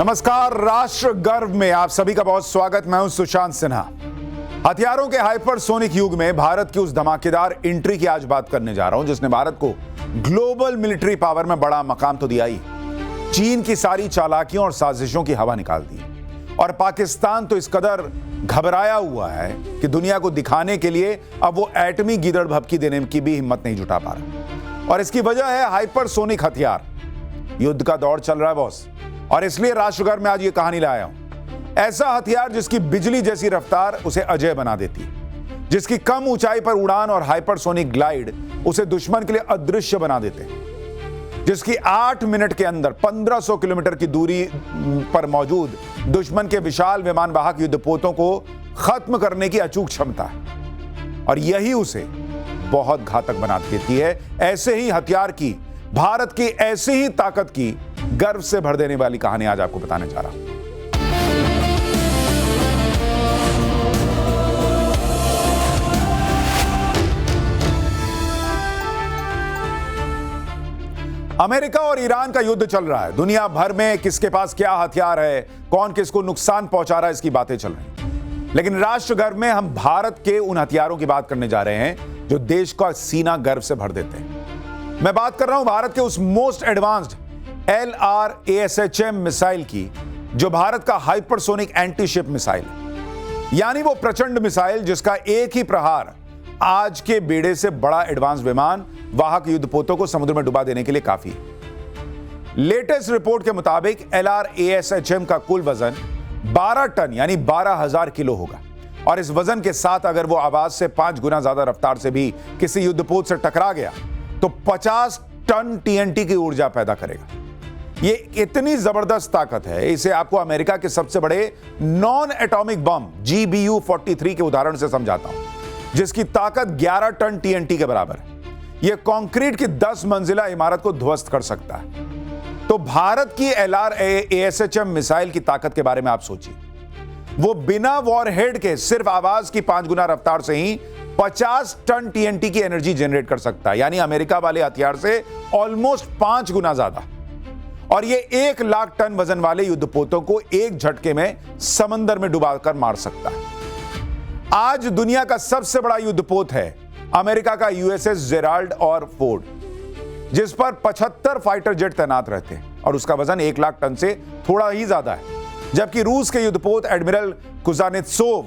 नमस्कार, राष्ट्र गर्व में आप सभी का बहुत स्वागत। मैं हूं सुशांत सिन्हा। हथियारों के हाइपरसोनिक युग में भारत की उस धमाकेदार एंट्री की आज बात करने जा रहा हूं जिसने भारत को ग्लोबल मिलिट्री पावर में बड़ा मकाम तो दिया ही, चीन की सारी चालाकियों और साजिशों की हवा निकाल दी। और पाकिस्तान तो इस कदर घबराया हुआ है कि दुनिया को दिखाने के लिए अब वो एटमी गीदड़ भभकी देने की भी हिम्मत नहीं जुटा पा रहा। और इसकी वजह है हाइपरसोनिक हथियार। युद्ध का दौर चल रहा है बॉस, और इसलिए राष्ट्रगर्व में आज ये कहानी लाया हूं। ऐसा हथियार जिसकी बिजली जैसी रफ्तार उसे अजेय बना देती है, जिसकी कम ऊंचाई पर उड़ान और हाइपरसोनिक ग्लाइड उसे दुश्मन के लिए अदृश्य बना देते हैं, जिसकी 8 मिनट के अंदर 1500 किलोमीटर की दूरी पर मौजूद दुश्मन के विशाल विमान वाहक युद्धपोतों को खत्म करने की अचूक क्षमता है। और यही उसे बहुत घातक बना देती है। ऐसे ही हथियार की, भारत की ऐसी ही ताकत की गर्व से भर देने वाली कहानी आज आपको बताने जा रहा हूं। अमेरिका और ईरान का युद्ध चल रहा है। दुनिया भर में किसके पास क्या हथियार है, कौन किसको नुकसान पहुंचा रहा है, इसकी बातें चल रही हैं। लेकिन राष्ट्रगर्व में हम भारत के उन हथियारों की बात करने जा रहे हैं जो देश का सीना गर्व से भर देते हैं। मैं बात कर रहा हूं भारत के उस मोस्ट एडवांस्ड LRASHM मिसाइल की, जो भारत का हाइपरसोनिक एंटी शिप मिसाइल है। यानी वो प्रचंड मिसाइल जिसका एक ही प्रहार आज के बेड़े से बड़ा एडवांस विमान वाहक युद्धपोतों को समुद्र में डुबा देने के लिए काफी है। लेटेस्ट रिपोर्ट के मुताबिक LRASHM का कुल वजन 12 टन यानी 12,000 किलो होगा। और इस वजन के साथ अगर वो आवाज से 5 गुना ज्यादा रफ्तार से भी किसी युद्धपोत से टकरा गया तो 50 टन TNT की ऊर्जा पैदा करेगा। ये इतनी जबरदस्त ताकत है, इसे आपको अमेरिका के सबसे बड़े नॉन एटॉमिक बम GBU-43 के उदाहरण से समझाता हूं, जिसकी ताकत 11 टन TNT के बराबर है। यह कंक्रीट की 10 मंजिला इमारत को ध्वस्त कर सकता है। तो भारत की LRASHM मिसाइल की ताकत के बारे में आप सोचिए। वो बिना वॉरहेड के सिर्फ आवाज की 5 गुना रफ्तार से ही 50 टन TNT की एनर्जी जनरेट कर सकता है, यानी अमेरिका वाले हथियार से ऑलमोस्ट 5 गुना ज्यादा। और ये 1 लाख टन वजन वाले युद्धपोतों को एक झटके में समंदर में डुबाकर मार सकता है। आज दुनिया का सबसे बड़ा युद्धपोत है अमेरिका का USS जेराल्ड और फोर्ड, जिस पर 75 फाइटर जेट तैनात रहते हैं और उसका वजन 1 लाख टन से थोड़ा ही ज्यादा है। जबकि रूस के युद्धपोत एडमिरल कुजानेत्सोव,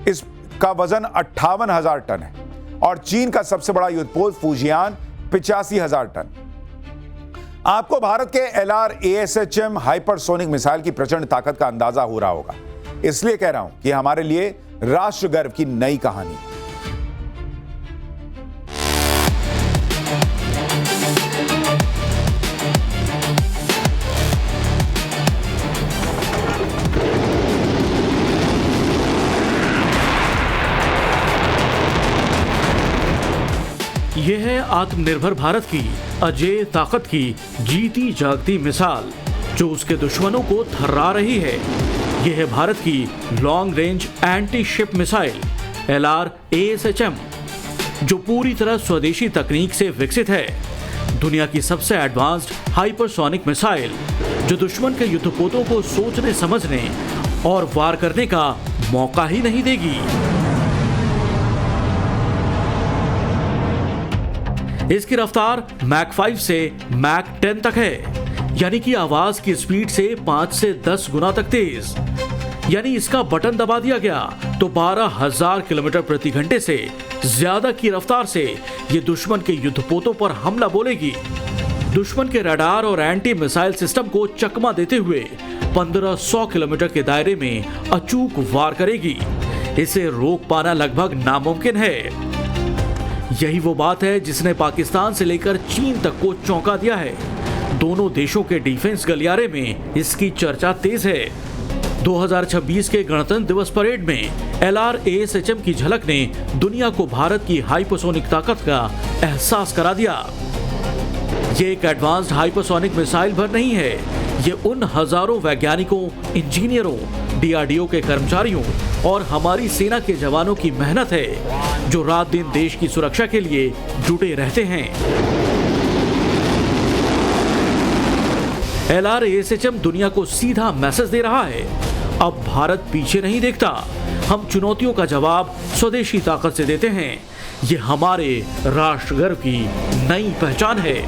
इसका वजन 58,000 टन है। और चीन का सबसे बड़ा युद्धपोत फुजियान 85,000 टन। आपको भारत के LRASHM हाइपरसोनिक मिसाइल की प्रचंड ताकत का अंदाजा हो रहा होगा, इसलिए कह रहा हूं कि हमारे लिए राष्ट्र गर्व की नई कहानी। यह है आत्मनिर्भर भारत की अजेय ताकत की जीती जागती मिसाल, जो उसके दुश्मनों को थर्रा रही है। यह है भारत की long range anti ship missile LRASHM, जो पूरी तरह स्वदेशी तकनीक से विकसित है। दुनिया की सबसे एडवांस्ड हाइपरसोनिक मिसाइल, जो दुश्मन के युद्धपोतों को सोचने समझने और वार करने का मौका ही नहीं देगी। इसकी रफ्तार मैक 5 से मैक 10 तक है, यानी कि आवाज की स्पीड से 5 से 10 गुना तक तेज। यानी इसका बटन दबा दिया गया तो 12,000 किलोमीटर प्रति घंटे से ज्यादा की रफ्तार से ये दुश्मन के युद्धपोतों पर हमला बोलेगी। दुश्मन के रडार और एंटी मिसाइल सिस्टम को चकमा देते हुए 1500 किलोमीटर के दायरे में अचूक वार करेगी। इसे रोक पाना लगभग नामुमकिन है। यही वो बात है जिसने पाकिस्तान से लेकर चीन तक को चौंका दिया है। दोनों देशों के डिफेंस गलियारे में इसकी चर्चा तेज है। 2026 के गणतंत्र दिवस परेड में LRASHM की झलक ने दुनिया को भारत की हाइपरसोनिक ताकत का एहसास करा दिया। ये एक एडवांस्ड हाइपरसोनिक मिसाइल भर नहीं है, ये उन हजारों वैज्ञानिकों, इंजीनियरों, DRDO के कर्मचारियों और हमारी सेना के जवानों की मेहनत है, जो रात दिन देश की सुरक्षा के लिए जुटे रहते हैं। LRASHM दुनिया को सीधा मैसेज दे रहा है, अब भारत पीछे नहीं देखता, हम चुनौतियों का जवाब स्वदेशी ताकत से देते हैं। ये हमारे राष्ट्र गर्व की नई पहचान है।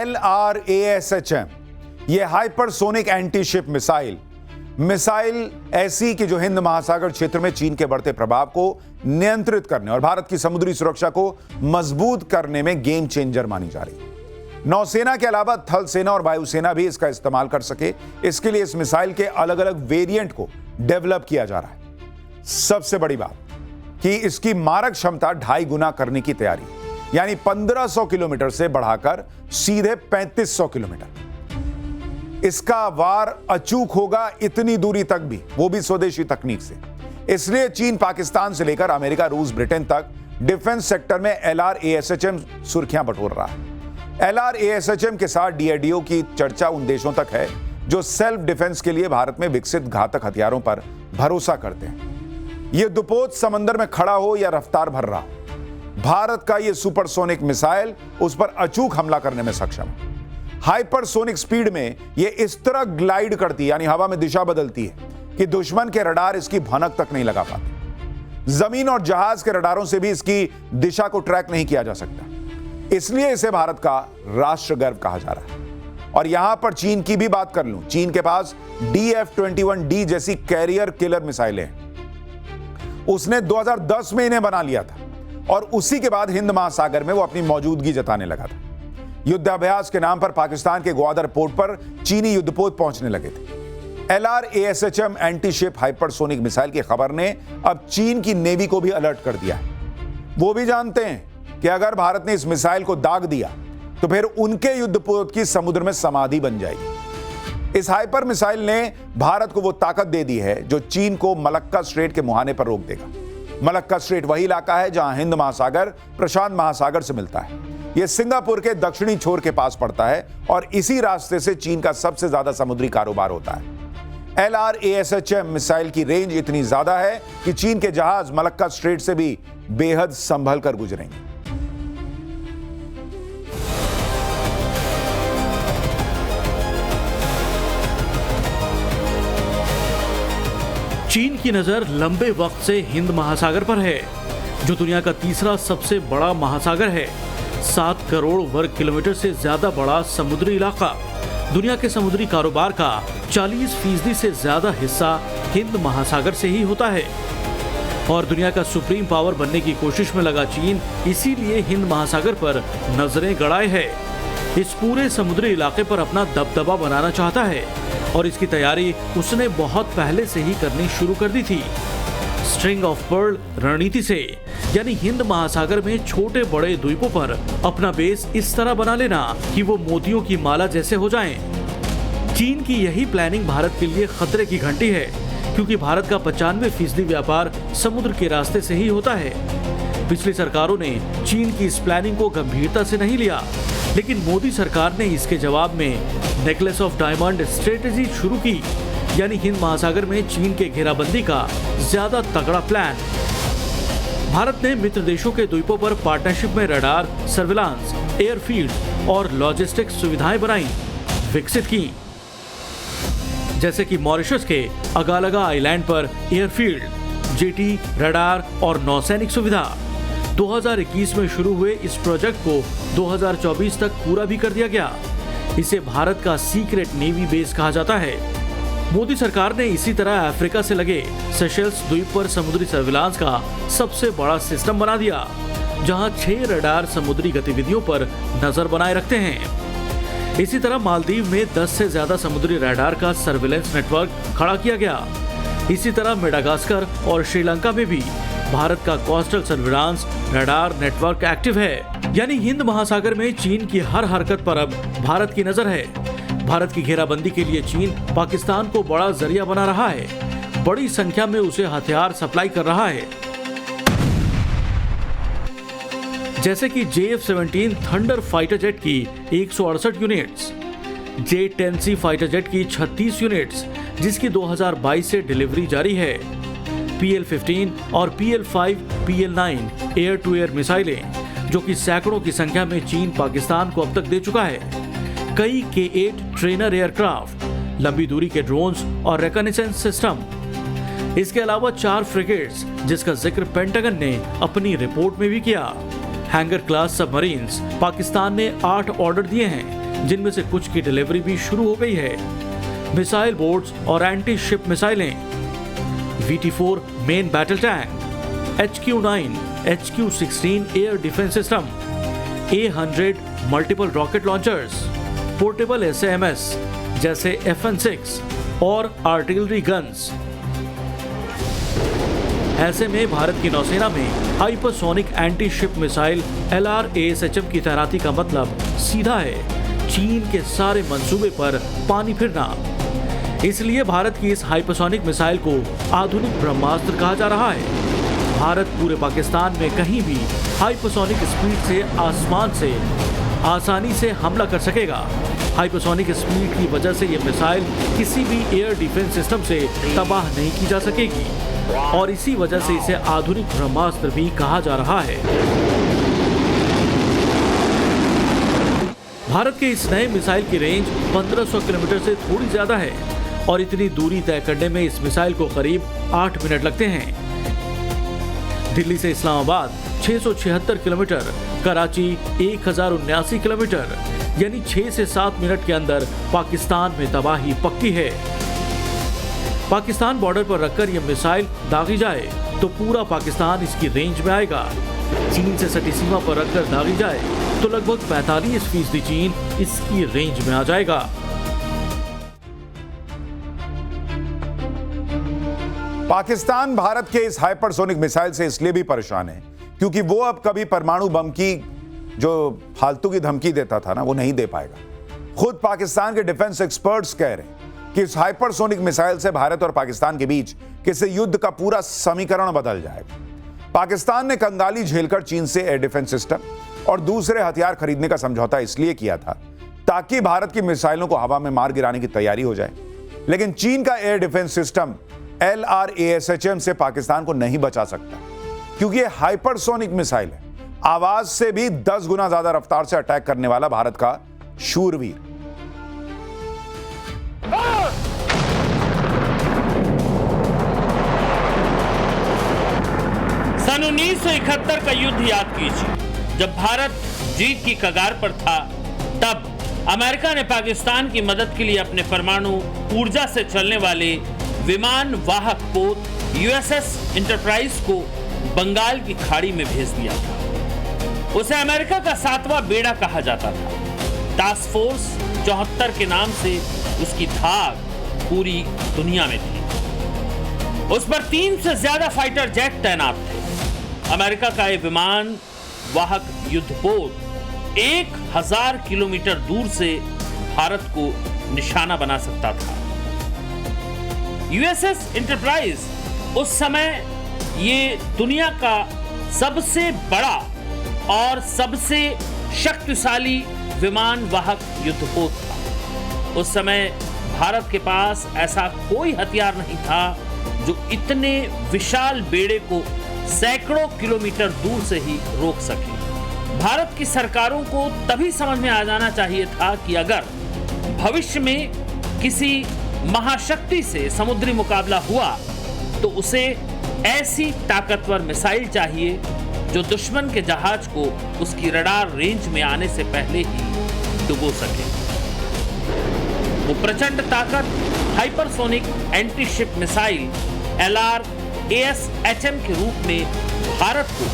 LRASHM ये हाइपरसोनिक एंटी शिप मिसाइल ऐसी कि जो हिंद महासागर क्षेत्र में चीन के बढ़ते प्रभाव को नियंत्रित करने और भारत की समुद्री सुरक्षा को मजबूत करने में गेम चेंजर मानी जा रही है। नौसेना के अलावा थल सेना और वायुसेना भी इसका इस्तेमाल कर सके, इसके लिए इस मिसाइल के अलग अलग वेरिएंट को डेवलप किया जा रहा है। सबसे बड़ी बात कि इसकी मारक क्षमता 2.5 गुना करने की तैयारी, यानी 1500 किलोमीटर से बढ़ाकर सीधे 3500 किलोमीटर। इसका वार अचूक होगा इतनी दूरी तक भी, वो भी स्वदेशी तकनीक से। इसलिए चीन, पाकिस्तान से लेकर अमेरिका, रूस, ब्रिटेन तक डिफेंस सेक्टर में LRASHM सुर्खियां बटोर रहा है। LRASHM के साथ DRDO की चर्चा उन देशों तक है जो सेल्फ डिफेंस के लिए भारत में विकसित घातक हथियारों पर भरोसा करते हैं। यह दुपोत समंदर में खड़ा हो या रफ्तार भर रहा, भारत का यह सुपरसोनिक मिसाइल उस पर अचूक हमला करने में सक्षम है। हाइपरसोनिक स्पीड में यह इस तरह ग्लाइड करती है, यानी हवा में दिशा बदलती है, कि दुश्मन के रडार इसकी भनक तक नहीं लगा पाते। जमीन और जहाज के रडारों से भी इसकी दिशा को ट्रैक नहीं किया जा सकता। इसलिए इसे भारत का राष्ट्र गर्व कहा जा रहा है। और यहां पर चीन की भी बात कर लूं, चीन के पास DF-21D जैसी कैरियर किलर मिसाइलें हैं। उसने 2010 में इन्हें बना लिया था और उसी के बाद हिंद महासागर में वो अपनी मौजूदगी जताने लगा था। युद्धाभ्यास के नाम पर पाकिस्तान के ग्वादर पोर्ट पर चीनी युद्धपोत पहुंचने लगे थे। LRASHM anti ship hypersonic missile की खबर ने अब चीन की नेवी को भी अलर्ट कर दिया है। वो भी जानते हैं कि अगर भारत ने इस मिसाइल को दाग दिया तो फिर उनके युद्धपोत की समुद्र में समाधि बन जाएगी। इस हाइपर मिसाइल ने भारत को वो ताकत दे दी है जो चीन को मलक्का स्ट्रेट के मुहाने पर रोक देगा। मलक्का स्ट्रेट वही इलाका है जहां हिंद महासागर प्रशांत महासागर से मिलता है। यह सिंगापुर के दक्षिणी छोर के पास पड़ता है और इसी रास्ते से चीन का सबसे ज्यादा समुद्री कारोबार होता है। LRASHM मिसाइल की रेंज इतनी ज्यादा है कि चीन के जहाज मलक्का स्ट्रेट से भी बेहद संभल कर गुजरेंगे। चीन की नजर लंबे वक्त से हिंद महासागर पर है, जो दुनिया का तीसरा सबसे बड़ा महासागर है। 7 करोड़ वर्ग किलोमीटर से ज्यादा बड़ा समुद्री इलाका। दुनिया के समुद्री कारोबार का 40% से ज्यादा हिस्सा हिंद महासागर से ही होता है। और दुनिया का सुप्रीम पावर बनने की कोशिश में लगा चीन इसीलिए हिंद महासागर पर नजरें गड़ाए है। इस पूरे समुद्री इलाके पर अपना दबदबा बनाना चाहता है और इसकी तैयारी उसने बहुत पहले से ही करनी शुरू कर दी थी। स्ट्रिंग ऑफ पर्ल रणनीति से, यानी हिंद महासागर में छोटे बड़े द्वीपों पर अपना बेस इस तरह बना लेना कि वो मोतियों की माला जैसे हो जाएं। चीन की यही प्लानिंग भारत के लिए खतरे की घंटी है, क्योंकि भारत का 95% व्यापार समुद्र के रास्ते से ही होता है। पिछली सरकारों ने चीन की इस प्लानिंग को गंभीरता से नहीं लिया, लेकिन मोदी सरकार ने इसके जवाब में नेकलेस ऑफ डायमंड स्ट्रेटेजी शुरू की, यानी हिंद महासागर में चीन के घेराबंदी का ज्यादा तगड़ा प्लान। भारत ने मित्र देशों के द्वीपों पर पार्टनरशिप में रडार, सर्विलांस, एयरफील्ड और लॉजिस्टिक्स सुविधाएं बनाई, विकसित की। जैसे कि मॉरिशस के अगालगा आइलैंड पर एयरफील्ड, जेटी, रडार और नौसैनिक सुविधा। 2021 में शुरू हुए इस प्रोजेक्ट को 2024 तक पूरा भी कर दिया गया। इसे भारत का सीक्रेट नेवी बेस कहा जाता है। मोदी सरकार ने इसी तरह अफ्रीका से लगे सेशेल्स द्वीप पर समुद्री सर्विलांस का सबसे बड़ा सिस्टम बना दिया, जहां 6 रडार समुद्री गतिविधियों पर नजर बनाए रखते हैं। इसी तरह मालदीव में 10 से ज्यादा समुद्री रडार का सर्विलेंस नेटवर्क खड़ा किया गया। इसी तरह मेडागास्कर और श्रीलंका में भी भारत का coastal surveillance radar network active है। यानी हिंद महासागर में चीन की हर हरकत पर अब भारत की नजर है। भारत की घेराबंदी के लिए चीन पाकिस्तान को बड़ा जरिया बना रहा है, बड़ी संख्या में उसे हथियार सप्लाई कर रहा है। जैसे कि JF-17 थंडर फाइटर जेट की 168 यूनिट्स, J-10C फाइटर जेट की 36 यूनिट्स, जिसकी 2022 से डिलीवरी जारी है। PL-15 और PL-5, PL-9 air to air मिसाइलें, जो कि सैकड़ों की संख्या में चीन पाकिस्तान को अब तक दे चुका है। कई K-8 ट्रेनर एयरक्राफ्ट, लंबी दूरी के ड्रोन्स और रिकॉनेसेंस सिस्टम। इसके अलावा 4 फ्रिगेट्स, जिसका जिक्र पेंटागन ने अपनी रिपोर्ट में भी किया। हैंगर क्लास सबमरीन्स पाकिस्तान ने 8 ऑर्डर दिए हैं, जिनमें से कुछ की डिलीवरी भी शुरू हो गई है। मिसाइल बोट्स और एंटी शिप मिसाइलें, VT-4 main battle tank, HQ-9, HQ-16 air defence system, A-100 multiple rocket launchers, portable SMS जैसे FN-6 और आर्टिलरी गन्स। ऐसे में भारत की नौसेना में hypersonic anti ship missile LRASHM की तैनाती का मतलब सीधा है चीन के सारे मंसूबे पर पानी फिरना। इसलिए भारत की इस हाइपरसोनिक मिसाइल को आधुनिक ब्रह्मास्त्र कहा जा रहा है। भारत पूरे पाकिस्तान में कहीं भी हाइपरसोनिक स्पीड से आसमान से आसानी से हमला कर सकेगा। हाइपरसोनिक स्पीड की वजह से यह मिसाइल किसी भी एयर डिफेंस सिस्टम से तबाह नहीं की जा सकेगी और इसी वजह से इसे आधुनिक ब्रह्मास्त्र भी कहा जा रहा है। भारत के इस नए मिसाइल की रेंज 1500 किलोमीटर से थोड़ी ज्यादा है और इतनी दूरी तय करने में इस मिसाइल को करीब 8 मिनट लगते हैं। दिल्ली से इस्लामाबाद 676 किलोमीटर, कराची 1079 किलोमीटर, यानी 6 से 7 मिनट के अंदर पाकिस्तान में तबाही पक्की है। पाकिस्तान बॉर्डर पर रखकर यह मिसाइल दागी जाए तो पूरा पाकिस्तान इसकी रेंज में आएगा। चीन से सटी सीमा पर रखकर दागी जाए तो लगभग 45% चीन इसकी रेंज में आ जाएगा। पाकिस्तान भारत के इस हाइपरसोनिक मिसाइल से इसलिए भी परेशान है क्योंकि वो अब कभी परमाणु बम की जो फालतू की धमकी देता था ना, वो नहीं दे पाएगा। खुद पाकिस्तान के डिफेंस एक्सपर्ट्स कह रहे हैं कि इस हाइपरसोनिक मिसाइल से भारत और पाकिस्तान के बीच किसी युद्ध का पूरा समीकरण बदल जाएगा। पाकिस्तान ने कंगाली झेलकर चीन से एयर डिफेंस सिस्टम और दूसरे हथियार खरीदने का समझौता इसलिए किया था ताकि भारत की मिसाइलों को हवा में मार गिराने की तैयारी हो जाए। लेकिन चीन का एयर डिफेंस सिस्टम LRASHM से पाकिस्तान को नहीं बचा सकता क्योंकि यह हाइपरसोनिक मिसाइल है। आवाज से भी 10 गुना ज्यादा रफ्तार से अटैक करने वाला भारत का शूरवीर। सन 1971 का युद्ध याद कीजिए। जब भारत जीत की कगार पर था, तब अमेरिका ने पाकिस्तान की मदद के लिए अपने परमाणु ऊर्जा से चलने वाले विमान वाहक पोत USS इंटरप्राइज को बंगाल की खाड़ी में भेज दिया था। उसे अमेरिका का 7वां बेड़ा कहा जाता था। टास्क फोर्स 74 के नाम से उसकी धाक पूरी दुनिया में थी। उस पर 3 से ज्यादा फाइटर जेट तैनात थे। अमेरिका का यह विमान वाहक युद्धपोत 1000 किलोमीटर दूर से भारत को निशाना बना सकता था। USS इंटरप्राइज उस समय ये दुनिया का सबसे बड़ा और सबसे शक्तिशाली विमान वाहक युद्धपोत था। उस समय भारत के पास ऐसा कोई हथियार नहीं था जो इतने विशाल बेड़े को सैकड़ों किलोमीटर दूर से ही रोक सके। भारत की सरकारों को तभी समझ में आ जाना चाहिए था कि अगर भविष्य में किसी महाशक्ति से समुद्री मुकाबला हुआ तो उसे ऐसी ताकतवर मिसाइल चाहिए जो दुश्मन के जहाज को उसकी रडार रेंज में आने से पहले ही डुबो सके। वो प्रचंड ताकत hypersonic anti ship missile LRASHM के रूप में भारत को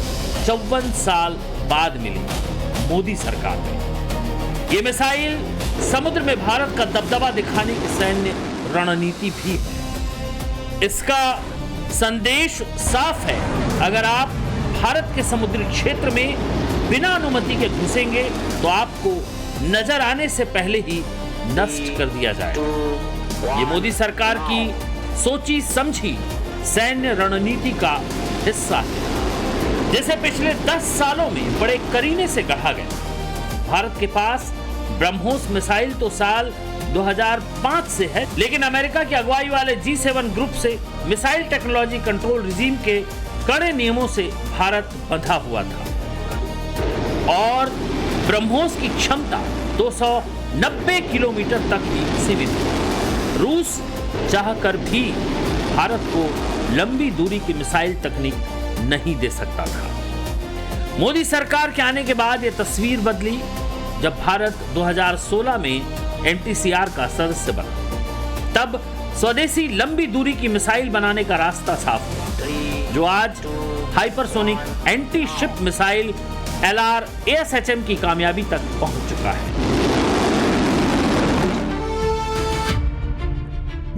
54 साल बाद मिली मोदी सरकार में। ये मिसाइल समुद्र में भारत का दबदबा दिखाने की सैन्य रणनीति भी है। इसका संदेश साफ है, अगर आप भारत के समुद्री क्षेत्र में बिना अनुमति के घुसेंगे तो आपको नजर आने से पहले ही नष्ट कर दिया जाएगा। ये मोदी सरकार की सोची समझी सैन्य रणनीति का हिस्सा है, जैसे पिछले 10 सालों में बड़े करीने से कहा गया। भारत के पास ब्रह्मोस मिसाइल तो साल 2005 से है, लेकिन अमेरिका की अगुवाई वाले G7 ग्रुप से मिसाइल टेक्नोलॉजी कंट्रोल रिजीम के कड़े नियमों से भारत बंधा हुआ था। और ब्रह्मोस की क्षमता 290 किलोमीटर तक ही सीमित है। रूस चाहकर भी भारत को लंबी दूरी की मिसाइल तकनीक नहीं दे सकता था। मोदी सरकार के आने के बाद यह तस्वीर बदली जब भारत 2016 में NTCR का सदस्य बना। तब स्वदेशी लंबी दूरी की मिसाइल बनाने का रास्ता साफ हुआ, जो आज hypersonic anti ship missile LRASHM की कामयाबी तक पहुंच चुका है।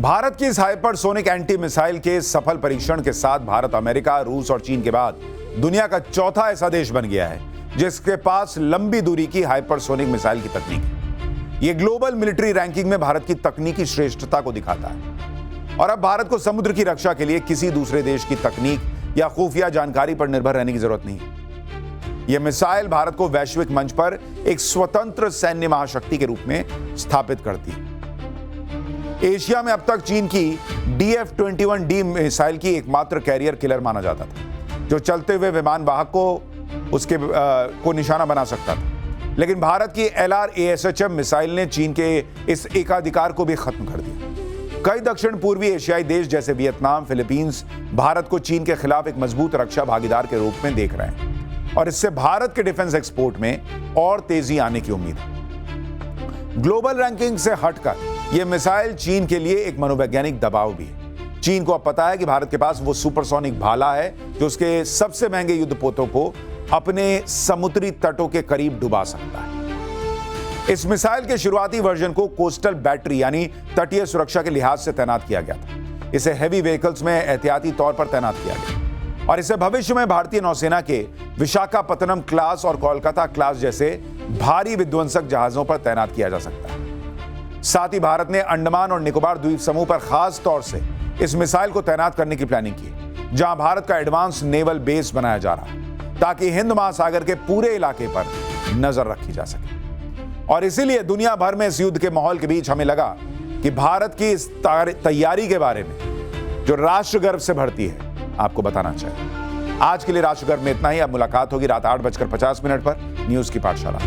भारत की इस हाइपरसोनिक एंटी मिसाइल के सफल परीक्षण के साथ भारत अमेरिका, रूस और चीन के बाद दुनिया का चौथा ऐसा देश बन गया है जिसके पास लंबी दूरी की हाइपरसोनिक मिसाइल की तकनीक है। यह ग्लोबल मिलिट्री रैंकिंग में भारत की तकनीकी श्रेष्ठता को दिखाता है और अब भारत को समुद्र की रक्षा के लिए किसी दूसरे देश की तकनीक या खुफिया जानकारी पर निर्भर रहने की जरूरत नहीं है। यह मिसाइल भारत को वैश्विक मंच पर एक स्वतंत्र सैन्य महाशक्ति के रूप में स्थापित करती है। एशिया में अब तक चीन की DF-21D मिसाइल की एकमात्र कैरियर किलर माना जाता था, जो चलते हुए विमान वाहक को निशाना बना सकता था। लेकिन भारत की LRASHM मिसाइल ने चीन के इस एकाधिकार को भी खत्म कर दिया। कई दक्षिण पूर्वी एशियाई देश जैसे वियतनाम, फिलीपींस भारत को चीन के खिलाफ एक मजबूत रक्षा भागीदार के रूप में देख रहे हैं और इससे भारत के डिफेंस एक्सपोर्ट में और तेजी आने की उम्मीद है। ग्लोबल रैंकिंग से हटकर यह मिसाइल चीन के लिए एक मनोवैज्ञानिक दबाव भी है। चीन को अब पता है कि भारत के पास वो सुपरसोनिक भाला है जो उसके सबसे महंगे युद्धपोतों को अपने समुद्री तटों के करीब डुबा सकता है। इस मिसाइल के शुरुआती वर्जन को कोस्टल बैटरी यानी तटीय सुरक्षा के लिहाज से तैनात किया गया था। इसे हेवी व्हीकल्स में एहतियाती तौर पर तैनात किया गया और इसे भविष्य में भारतीय नौसेना के विशाखापत्तनम क्लास और कोलकाता क्लास जैसे भारी विध्वंसक जहाजों पर तैनात किया जा सकता है। साथ ही भारत ने अंडमान और निकोबार द्वीप समूह पर खास तौर से इस मिसाइल को तैनात करने की प्लानिंग की, जहां भारत का एडवांस नेवल बेस बनाया जा रहा है ताकि हिंद महासागर के पूरे इलाके पर नजर रखी जा सके। और इसीलिए दुनिया भर में इस युद्ध के माहौल के बीच हमें लगा कि भारत की इस तैयारी के बारे में जो राष्ट्र गर्व से भरती है, आपको बताना चाहिए। आज के लिए राष्ट्र गर्व में इतना ही। अब मुलाकात होगी रात 8:50 पर न्यूज की पाठशाला।